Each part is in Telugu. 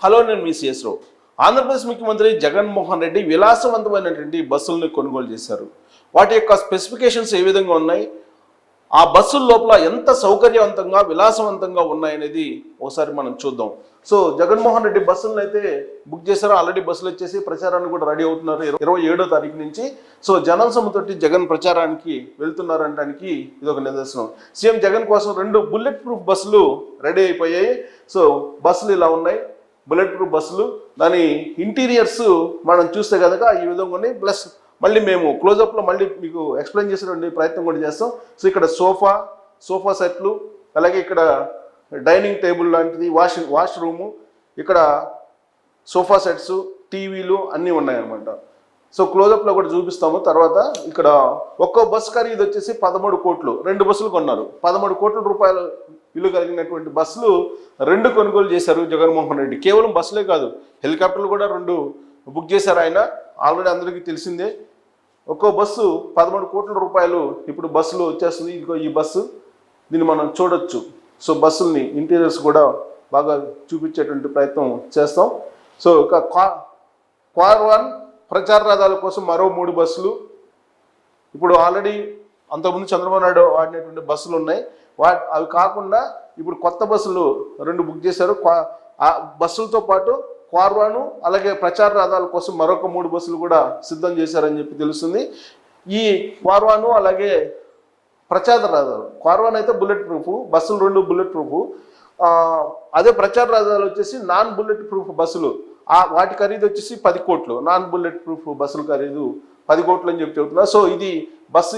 హలో, నేను మీ సిఎస్ రావు. ఆంధ్రప్రదేశ్ ముఖ్యమంత్రి జగన్మోహన్ రెడ్డి విలాసవంతమైనటువంటి బస్సులను కొనుగోలు చేశారు. వాటి యొక్క స్పెసిఫికేషన్స్ ఏ విధంగా ఉన్నాయి, ఆ బస్సుల లోపల ఎంత సౌకర్యవంతంగా విలాసవంతంగా ఉన్నాయనేది ఒకసారి మనం చూద్దాం. సో జగన్మోహన్ రెడ్డి బస్సులను అయితే బుక్ చేశారు. ఆల్రెడీ బస్సులు వచ్చేసి ప్రచారానికి కూడా రెడీ అవుతున్నారు 27వ తారీఖు నుంచి. సో జనం సొమ్ముతోటి జగన్ ప్రచారానికి వెళ్తున్నారు అనడానికి ఇది ఒక నిదర్శనం. సీఎం జగన్ కోసం 2 బుల్లెట్ ప్రూఫ్ బస్సులు రెడీ అయిపోయాయి. సో బస్సులు ఇలా ఉన్నాయి, బుల్లెట్ ప్రూఫ్ బస్సులు. దాని ఇంటీరియర్స్ మనం చూస్తే కనుక ఈ విధంగా ఉన్నాయి. ప్లస్ మళ్ళీ మేము క్లోజప్లో మళ్ళీ మీకు ఎక్స్ప్లెయిన్ చేసేటువంటి ప్రయత్నం కూడా చేస్తాం. సో ఇక్కడ సోఫా సెట్లు, అలాగే ఇక్కడ డైనింగ్ టేబుల్ లాంటిది, వాష్ రూము, ఇక్కడ సోఫా సెట్స్, టీవీలు అన్నీ ఉన్నాయన్నమాట. సో క్లోజప్లో కూడా చూపిస్తాము తర్వాత. ఇక్కడ ఒక్కో బస్సు ఖరీదు వచ్చేసి 13 కోట్లు. 2 బస్సులు కొన్నారు. 13 కోట్ల రూపాయలు విలువ కలిగినటువంటి బస్సులు 2 కొనుగోలు చేశారు జగన్మోహన్ రెడ్డి. కేవలం బస్సులే కాదు, హెలికాప్టర్లు కూడా 2 బుక్ చేశారు ఆయన. ఆల్రెడీ అందరికీ తెలిసిందే. ఒక్కో బస్సు 13 కోట్ల రూపాయలు ఇప్పుడు బస్సులో వచ్చేస్తుంది. ఇంకో ఈ బస్సు, దీన్ని మనం చూడొచ్చు. సో బస్సుల్ని ఇంటీరియర్స్ కూడా బాగా చూపించేటువంటి ప్రయత్నం చేస్తాం. సో ఇక కార్వాన్ ప్రచార రథాల కోసం మరో 3 బస్సులు. ఇప్పుడు ఆల్రెడీ అంతకుముందు చంద్రబాబు నాయుడు వాడినటువంటి బస్సులు ఉన్నాయి. అవి కాకుండా ఇప్పుడు కొత్త బస్సులు 2 బుక్ చేశారు. ఆ బస్సులతో పాటు కార్వాను అలాగే ప్రచార రథాల కోసం మరొక 3 బస్సులు కూడా సిద్ధం చేశారని చెప్పి తెలుస్తుంది. ఈ కార్వాను అలాగే ప్రచార రథాలు, కార్వాన్ అయితే బుల్లెట్ ప్రూఫ్, బస్సులు 2 బుల్లెట్ ప్రూఫ్. అదే ప్రచార రథాలు వచ్చేసి నాన్ బుల్లెట్ ప్రూఫ్ బస్సులు. వాటి ఖరీదు వచ్చేసి 10 కోట్లు. నాన్ బుల్లెట్ ప్రూఫ్ బస్సుల ఖరీదు 10 కోట్లు అని చెప్పి చెబుతున్నారు. సో ఇది బస్సు,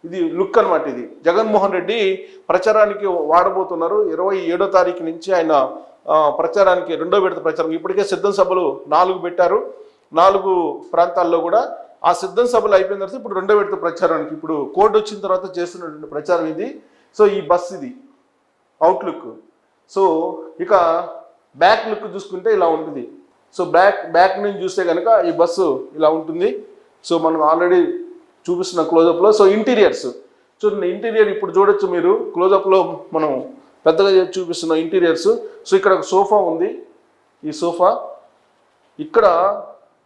ఇది లుక్ అనమాట. ఇది జగన్మోహన్ రెడ్డి ప్రచారానికి వాడబోతున్నారు. 27వ తారీఖు నుంచి ఆయన ప్రచారానికి 2వ విడత ప్రచారం. ఇప్పటికే సిద్ధం సభలు 4 పెట్టారు, 4 ప్రాంతాల్లో కూడా. ఆ సిద్ధం సభలు అయిపోయిన తర్వాత ఇప్పుడు 2వ విడత ప్రచారానికి, ఇప్పుడు కోడ్ వచ్చిన తర్వాత చేస్తున్నటువంటి ప్రచారం ఇది. సో ఈ బస్ ఇది అవుట్లుక్. సో ఇక బ్యాక్ లుక్ చూసుకుంటే ఇలా ఉంటుంది. సో బ్యాక్ నుంచి చూస్తే కనుక ఈ బస్సు ఇలా ఉంటుంది. సో మనం ఆల్రెడీ చూపిస్తున్న క్లోజప్లో. సో ఇంటీరియర్స్ చూడండి, ఇంటీరియర్ ఇప్పుడు చూడొచ్చు మీరు. క్లోజప్లో మనం పెద్దగా చూపిస్తున్న ఇంటీరియర్స్. సో ఇక్కడ ఒక సోఫా ఉంది. ఈ సోఫా ఇక్కడ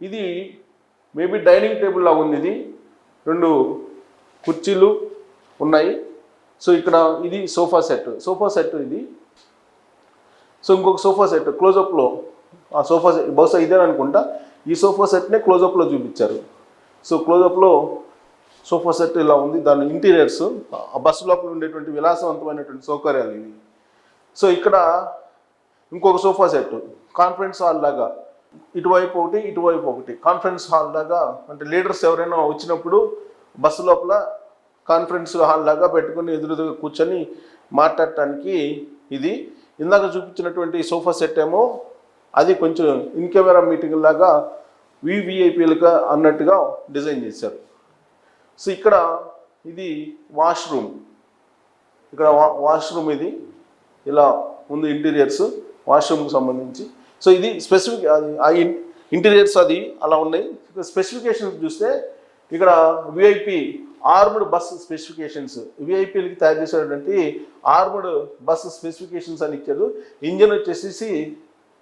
ఇది మేబీ డైనింగ్ టేబుల్ లాగా ఉంది. ఇది 2 కుర్చీలు ఉన్నాయి. సో ఇక్కడ ఇది సోఫా సెట్ ఇది. సో ఇంకొక సోఫా సెట్ క్లోజప్లో, ఆ సోఫా సెట్ బహుశా ఇదేననుకుంటా. ఈ సోఫా సెట్నే క్లోజప్లో చూపించారు. సో క్లోజప్లో సోఫా సెట్ ఇలా ఉంది. దాని ఇంటీరియర్స్, ఆ బస్సు లోపల ఉండేటువంటి విలాసవంతమైనటువంటి సౌకర్యాలు ఇవి. సో ఇక్కడ ఇంకొక సోఫా సెట్ కాన్ఫరెన్స్ హాల్ లాగా, ఇటువైపు ఒకటి కాన్ఫరెన్స్ హాల్ లాగా. అంటే లీడర్స్ ఎవరైనా వచ్చినప్పుడు బస్సు లోపల కాన్ఫరెన్స్ హాల్ లాగా పెట్టుకుని ఎదురుగా కూర్చొని మాట్లాడటానికి ఇది. ఇందాక చూపించినటువంటి సోఫా సెట్ ఏమో అది కొంచెం ఇన్ కెమెరా మీటింగ్ లాగా వివిఐపీలుగా అన్నట్టుగా డిజైన్ చేశారు. సో ఇక్కడ ఇది వాష్రూమ్. ఇక్కడ వాష్రూమ్ ఇది ఇలా ఉంది. ఇంటీరియర్స్ వాష్రూమ్కి సంబంధించి. సో ఇది స్పెసిఫిక్, ఆ ఇంటీరియర్స్ అది అలా ఉన్నాయి. స్పెసిఫికేషన్స్ చూస్తే ఇక్కడ విఐపి ఆర్మ్డ్ బస్ స్పెసిఫికేషన్స్, విఐపీలకి తయారు చేసేటువంటి ఆర్మ్డ్ బస్ స్పెసిఫికేషన్స్ అని ఇచ్చారు. ఇంజన్ వచ్చేసి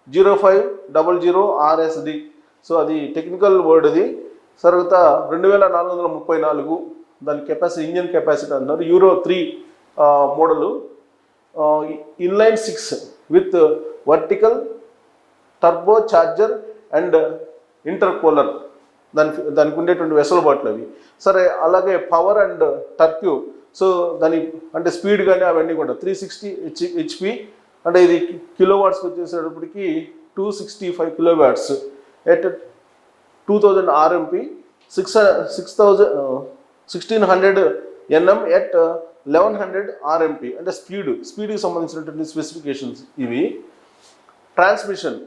0500 RSD. సో అది టెక్నికల్ వర్డ్ అది. తర్వాత 2434 దాని కెపాసిటీ, ఇంజన్ కెపాసిటీ అంటున్నారు. Euro 3 model. Inline 6 with vertical turbo charger and intercooler. దానికి ఉండేటువంటి వెసులుబాట్లు అవి. సరే, అలాగే పవర్ అండ్ టర్క్యూ. సో దాని అంటే స్పీడ్ కానీ అవన్నీ కూడా 360 HP. అంటే ఇది కిలోవాట్స్కి వచ్చేసేటప్పటికి 265 kilowatts at 2000 RMP, 1600 Nm at 1100 RMP. అంటే స్పీడ్కి సంబంధించినటువంటి స్పెసిఫికేషన్స్ ఇవి. ట్రాన్స్మిషన్.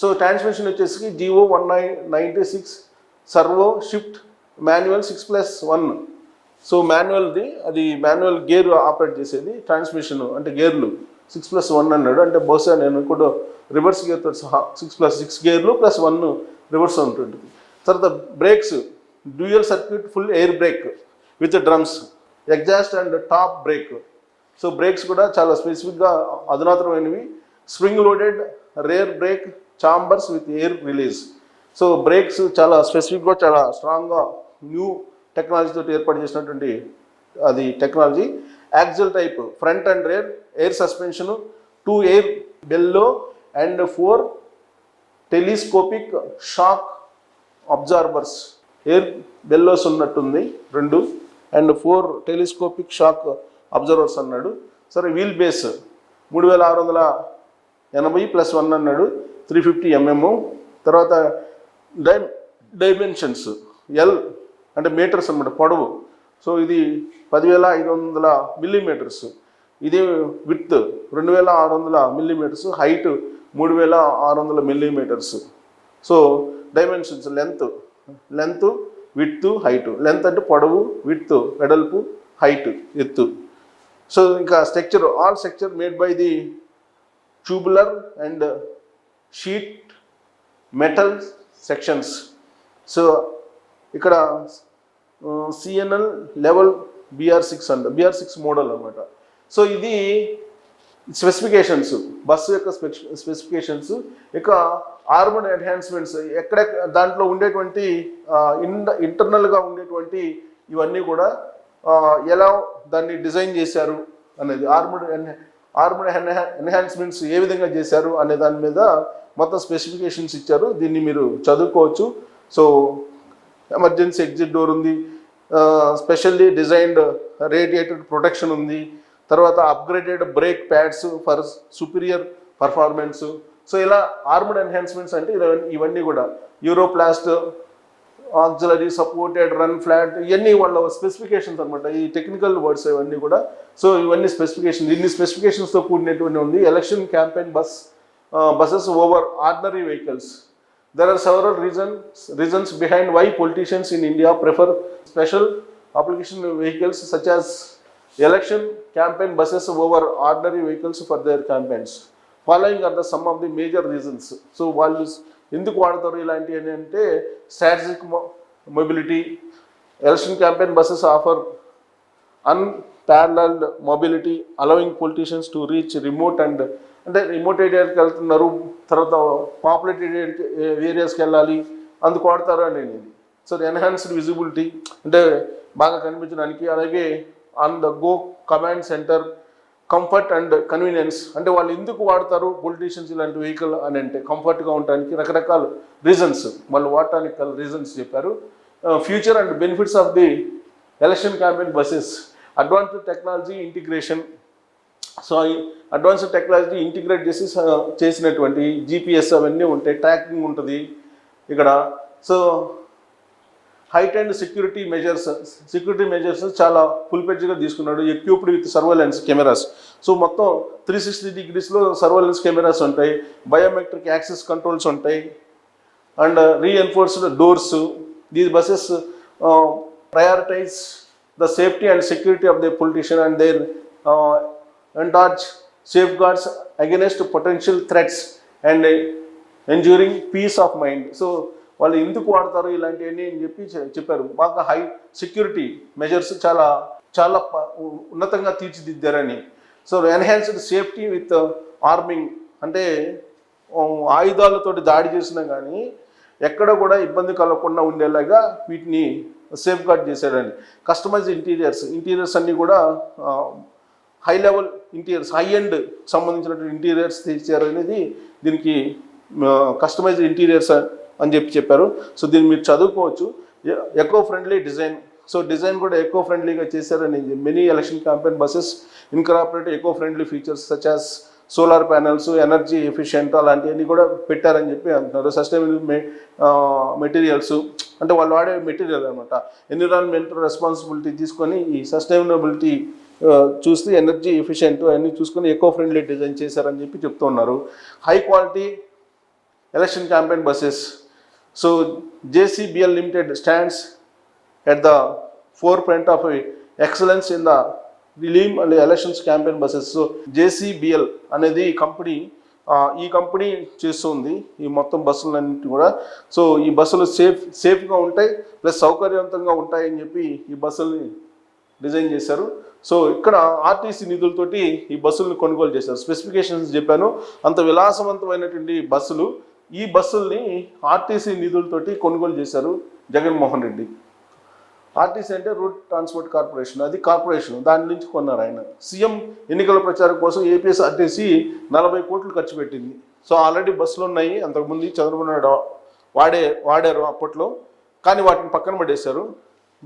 సో ట్రాన్స్మిషన్ వచ్చేసి GO 1996 servo shift manual 6+1. So మాన్యువల్ది, అది మాన్యువల్ గేర్ ఆపరేట్ చేసేది. ట్రాన్స్మిషన్ అంటే గేర్లు 6+1 అన్నాడు. అంటే బహుశా నేను కూడా రివర్స్ గేర్తో సహా 6+6 గేర్లు +1 రివర్స్ ఉంటుంది. తర్వాత brakes, dual circuit full air brake with drums, exhaust and top brake. So brakes కూడా చాలా స్పెసిఫిక్గా అధునాతనమైనవి. Spring loaded rear brake chambers with air release. So brakes చాలా స్పెసిఫిక్గా చాలా స్ట్రాంగ్గా న్యూ టెక్నాలజీ తోటి ఏర్పాటు చేసినటువంటి అది technology. Axle type front and rear air suspension, 2 air bellow and 4 telescopic shock absorbers. Air bellows ఉన్నట్టుంది 2 అండ్ 4 టెలిస్కోపిక్ షాక్ అబ్జర్వర్స్ అన్నాడు. సరే వీల్ బేస్ 3680 + 1 అన్నాడు, 350 mm. తర్వాత డైమెన్షన్స్ ఎల్ అంటే మీటర్స్ అనమాట, పొడవు. సో ఇది 10,500 మిల్లీమీటర్స్. ఇది width 2,600 millimetres, height 3,600 millimetres. So dimensions length width height. Length అంటే పొడవు, విడ్త్ వెడల్పు, హైట్ ఎత్తు. సో ఇంకా structure, all structure made by the tubular and sheet metal sections. So ఇక్కడ సిఎన్ఎల్ లెవెల్ BR6 అంట, BR6 మోడల్ అనమాట. సో ఇది స్పెసిఫికేషన్స్, బస్సు యొక్క స్పెసిఫికేషన్స్. ఇక ఆర్మర్డ్ ఎన్హాన్స్మెంట్స్, ఎక్కడ దాంట్లో ఉండేటువంటి ఇంటర్నల్గా ఉండేటువంటి ఇవన్నీ కూడా ఎలా దాన్ని డిజైన్ చేశారు అనేది, ఆర్మర్డ్ ఎన్హాన్స్మెంట్స్ ఏ విధంగా చేశారు అనే దాని మీద మొత్తం స్పెసిఫికేషన్స్ ఇచ్చారు. దీన్ని మీరు చదువుకోవచ్చు. సో ఎమర్జెన్సీ ఎగ్జిట్ డోర్ ఉంది, స్పెషల్లీ డిజైన్డ్ రేడియేటెడ్ ప్రొటెక్షన్ ఉంది, తర్వాత upgraded brake pads for superior performance. So ఇలా ఆర్మర్డ్ ఎన్హాన్స్మెంట్స్ అంటే ఇవన్నీ కూడా యూరోప్లాస్ట్, ఆక్సిలరీ సపోర్టెడ్, రన్ ఫ్లాట్, ఇవన్నీ వాళ్ళ స్పెసిఫికేషన్స్ అనమాట. ఈ టెక్నికల్ వర్డ్స్ ఇవన్నీ కూడా. సో ఇవన్నీ స్పెసిఫికేషన్స్, ఇన్ని స్పెసిఫికేషన్స్తో కూడినటువంటి ఉంది election campaign buses over ordinary vehicles. There are several reasons behind why politicians in India prefer special application vehicles such as election campaign buses over ordinary vehicles for their campaigns. Following are the some of the major reasons. So వాళ్ళు ఎందుకు వాడతారు ఇలాంటివి అంటే strategic mobility. Election campaign buses offer unparalleled mobility, allowing politicians to reach remote and అంటే రిమోట్ ఏరియాకి వెళ్తున్నారు, తర్వాత పాపులేటెడ్ ఏరియాస్కి వెళ్ళాలి, అందుకు వాడతారు అనేది. సో ఎన్హాన్స్డ్ విజిబిలిటీ అంటే బాగా కనిపించడానికి, అలాగే on the go command centre, comfort and convenience. అంటే వాళ్ళు ఎందుకు వాడతారు పొలిటీషియన్స్ ఇలాంటి వెహికల్ అని అంటే కంఫర్ట్గా ఉండడానికి రకరకాల రీజన్స్, వాళ్ళు వాడటానికి రీజన్స్ చెప్పారు. Future and benefits of the election campaign buses, advanced technology integration. So advanced technology integrate చేసినటువంటి GPS అవన్నీ ఉంటాయి, ట్రాకింగ్ ఉంటుంది ఇక్కడ. So height and security measures చాలా ఫుల్ పేజ్గా తీసుకున్నాడు. Equipped with surveillance cameras. So మొత్తం 360 degreesలో సర్వేలెన్స్ కెమెరాస్ ఉంటాయి, బయోమెట్రిక్ యాక్సెస్ కంట్రోల్స్ ఉంటాయి, and reinforced doors. These buses prioritise the safety and security of the politician and their enlarge safeguards against potential threats and ensuring peace of mind. So వాళ్ళు ఎందుకు వాడతారు ఇలాంటివన్నీ అని చెప్పారు. బాగా హై సెక్యూరిటీ మెజర్స్ చాలా చాలా ఉన్నతంగా తీర్చిదిద్దారని. So enhanced safety with arming అంటే ఆయుధాలతోటి దాడి చేసినా కానీ ఎక్కడ కూడా ఇబ్బంది కలగకుండా ఉండేలాగా వీటిని సేఫ్ గార్డ్ చేశారని. కస్టమైజ్ ఇంటీరియర్స్ అన్నీ కూడా high level interiors, high end సంబంధించినటువంటి ఇంటీరియర్స్ తీర్చారు అనేది దీనికి కస్టమైజ్డ్ ఇంటీరియర్స్ అని చెప్పారు. సో దీన్ని మీరు చదువుకోవచ్చు. Eco friendly design. So design కూడా ఎకో ఫ్రెండ్లీగా చేశారని. Many election campaign buses incorporate eco friendly features such as solar panels, energy efficient అలాంటివన్నీ కూడా పెట్టారని చెప్పి అంటున్నారు. సస్టైనబుల్ మెటీరియల్స్ అంటే వాళ్ళు వాడే మెటీరియల్ అనమాట. ఎన్విరాన్మెంటల్ రెస్పాన్సిబిలిటీ తీసుకొని ఈ సస్టైనబిలిటీ చూస్తే ఎనర్జీ ఎఫిషియెంట్ అన్నీ చూసుకొని ఎకో ఫ్రెండ్లీ డిజైన్ చేశారని చెప్పి చెప్తూ ఉన్నారు. High quality election campaign buses. So JCBL limited stands at the forefront of excellence in the realm and elections campaign buses. So JCBL అనేది ఈ కంపెనీ చేస్తుంది ఈ మొత్తం బస్సులన్నింటినీ కూడా. సో ఈ బస్సులు సేఫ్గా ఉంటాయి, ప్లస్ సౌకర్యవంతంగా ఉంటాయని చెప్పి ఈ బస్సుల్ని డిజైన్ చేశారు. సో ఇక్కడ ఆర్టీసీ నిధులతోటి ఈ బస్సులను కొనుగోలు చేశారు. స్పెసిఫికేషన్స్ చెప్పాను. అంత విలాసవంతమైనటువంటి బస్సులు, ఈ బస్సుల్ని ఆర్టీసీ నిధులతోటి కొనుగోలు చేశారు జగన్మోహన్ రెడ్డి. ఆర్టీసీ అంటే రూట్ ట్రాన్స్పోర్ట్ కార్పొరేషన్, అది కార్పొరేషన్, దాని నుంచి కొన్నారు ఆయన. సీఎం ఎన్నికల ప్రచారం కోసం ఏపీఎస్ఆర్టీసీ 40 కోట్లు ఖర్చు పెట్టింది. సో ఆల్రెడీ బస్సులు ఉన్నాయి, అంతకుముందు చంద్రబాబు నాయుడు వాడారు అప్పట్లో, కానీ వాటిని పక్కన పడేశారు.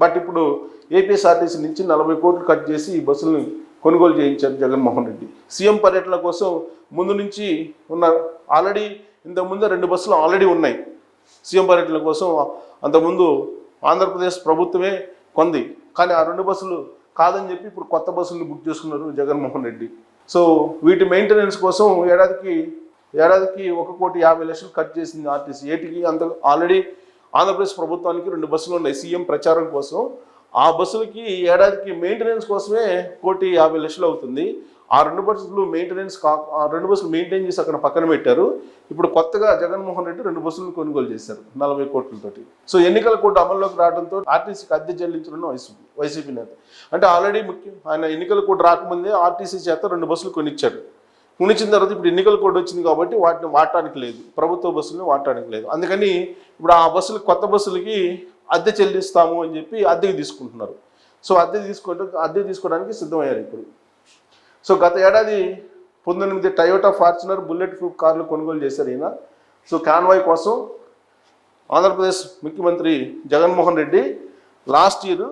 బట్ ఇప్పుడు ఏపీఎస్ఆర్టీసీ నుంచి 40 కోట్లు కట్ చేసి ఈ బస్సులను కొనుగోలు చేయించారు జగన్మోహన్ రెడ్డి. సీఎం పర్యటన కోసం ముందు నుంచి ఉన్న ఆల్రెడీ ఇంతకుముందు 2 బస్సులు ఆల్రెడీ ఉన్నాయి సీఎం పర్యటన కోసం. అంతకుముందు ఆంధ్రప్రదేశ్ ప్రభుత్వమే కొంది, కానీ ఆ 2 బస్సులు కాదని చెప్పి ఇప్పుడు కొత్త బస్సులను బుక్ చేసుకున్నారు జగన్మోహన్ రెడ్డి. సో వీటి మెయింటెనెన్స్ కోసం ఏడాదికి 1,50,00,000 కట్ చేసింది ఆర్టీసీ. ఏటికి అంత ఆల్రెడీ ఆంధ్రప్రదేశ్ ప్రభుత్వానికి 2 బస్సులు ఉన్నాయి సీఎం ప్రచారం కోసం. ఆ బస్సులకి ఏడాదికి మెయింటెనెన్స్ కోసమే 1,50,00,000 అవుతుంది. ఆ 2 బస్సులు ఆ 2 బస్సులు మెయింటైన్ చేసి అక్కడ పక్కన పెట్టారు. ఇప్పుడు కొత్తగా జగన్మోహన్ రెడ్డి 2 బస్సులను కొనుగోలు చేశారు 40 కోట్లతోటి. సో ఎన్నికల కోడ్ అమల్లోకి రావడంతో ఆర్టీసీకి అద్దె చెల్లించడం వైసీపీ నేత. అంటే ఆల్రెడీ ఆయన ఎన్నికల కోడ్ రాకముందే ఆర్టీసీ చేత 2 బస్సులు కొనిచ్చాడు. కొనిచ్చిన తర్వాత ఇప్పుడు ఎన్నికల కోడ్ వచ్చింది కాబట్టి వాటిని వాడటానికి లేదు, ప్రభుత్వ బస్సులను వాడటానికి లేదు. అందుకని ఇప్పుడు ఆ బస్సులు, కొత్త బస్సులకి అద్దె చెల్లిస్తాము అని చెప్పి అద్దెకి తీసుకుంటున్నారు. సో అద్దె తీసుకోవడానికి సిద్ధమయ్యారు ఇప్పుడు. సో గత ఏడాది 19 టయోటా ఫార్చునర్ బుల్లెట్ ప్రూఫ్ కార్లు కొనుగోలు చేశారు ఈయన. సో కాన్వాయ్ కోసం ఆంధ్రప్రదేశ్ ముఖ్యమంత్రి Jaganmohan Reddy last year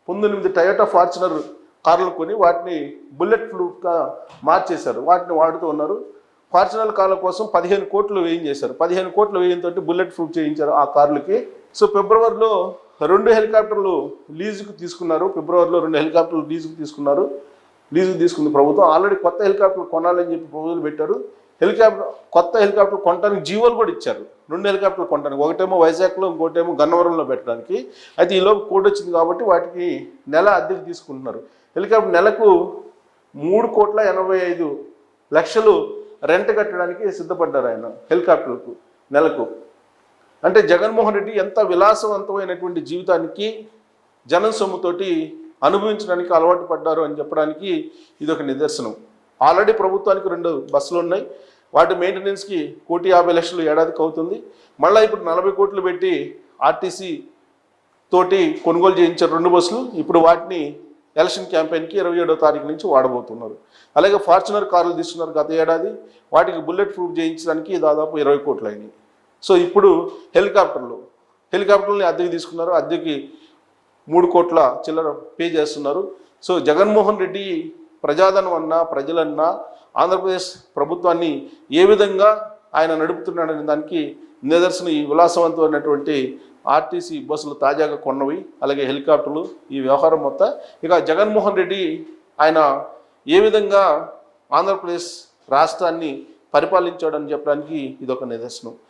19 Toyota Fortuner కార్లు కొని వాటిని బుల్లెట్ ప్రూఫ్గా మార్చేశారు. వాటిని వాడుతూ ఉన్నారు. ఫార్చునర్ కార్ల కోసం 15 కోట్లు వేయించేశారు. 15 కోట్ల వ్యయంతో బుల్లెట్ ప్రూఫ్ చేయించారు ఆ కార్లకి. సో ఫిబ్రవరిలో 2 హెలికాప్టర్లు లీజుకు తీసుకున్నారు. లీజుకు తీసుకుంది ప్రభుత్వం. ఆల్రెడీ కొత్త హెలికాప్టర్లు కొనాలని చెప్పి ప్రపోజల్ పెట్టారు. కొత్త హెలికాప్టర్ కొనడానికి జీవోలు కూడా ఇచ్చారు. 2 హెలికాప్టర్లు కొనడానికి, ఒకటేమో వైజాగ్లో, ఇంకోటేమో గన్నవరంలో పెట్టడానికి. అయితే ఈలోపు కోడ్ వచ్చింది కాబట్టి వాటికి నెల అద్దెకు తీసుకుంటున్నారు. హెలికాప్టర్ నెలకు 3,85,00,000 రెంట్ కట్టడానికి సిద్ధపడ్డారు ఆయన హెలికాప్టర్లకు నెలకు. అంటే జగన్మోహన్ రెడ్డి ఎంత విలాసవంతమైనటువంటి జీవితానికి జనం సొమ్ముతోటి అనుభవించడానికి అలవాటు పడ్డారు అని చెప్పడానికి ఇది ఒక నిదర్శనం. ఆల్రెడీ ప్రభుత్వానికి 2 బస్సులు ఉన్నాయి. వాటి మెయింటెనెన్స్కి 1,50,00,000 ఏడాదికి అవుతుంది. మళ్ళీ ఇప్పుడు 40 కోట్లు పెట్టి ఆర్టీసీ తోటి కొనుగోలు చేయించారు 2 బస్సులు. ఇప్పుడు వాటిని ఎలక్షన్ క్యాంపెయిన్కి 27వ తారీఖు నుంచి వాడబోతున్నారు. అలాగే ఫార్చునర్ కార్లు తీసుకున్నారు గత ఏడాది. వాటికి బుల్లెట్ ప్రూఫ్ చేయించడానికి దాదాపు 20 కోట్లు అయినాయి. సో ఇప్పుడు హెలికాప్టర్లని అద్దెకి తీసుకున్నారు. అద్దెకి 3 కోట్ల చిల్లర పే చేస్తున్నారు. సో జగన్మోహన్ రెడ్డి ప్రజాధనం అన్నా, ప్రజలన్నా, ఆంధ్రప్రదేశ్ ప్రభుత్వాన్ని ఏ విధంగా ఆయన నడుపుతున్నాడనే దానికి నిదర్శనం ఈ విలాసవంతమైనటువంటి ఆర్టీసీ బస్సులు తాజాగా కొన్నవి, అలాగే హెలికాప్టర్లు, ఈ వ్యవహారం మొత్తం. ఇక జగన్మోహన్ రెడ్డి ఆయన ఏ విధంగా ఆంధ్రప్రదేశ్ రాష్ట్రాన్ని పరిపాలించాడని చెప్పడానికి ఇదొక నిదర్శనం.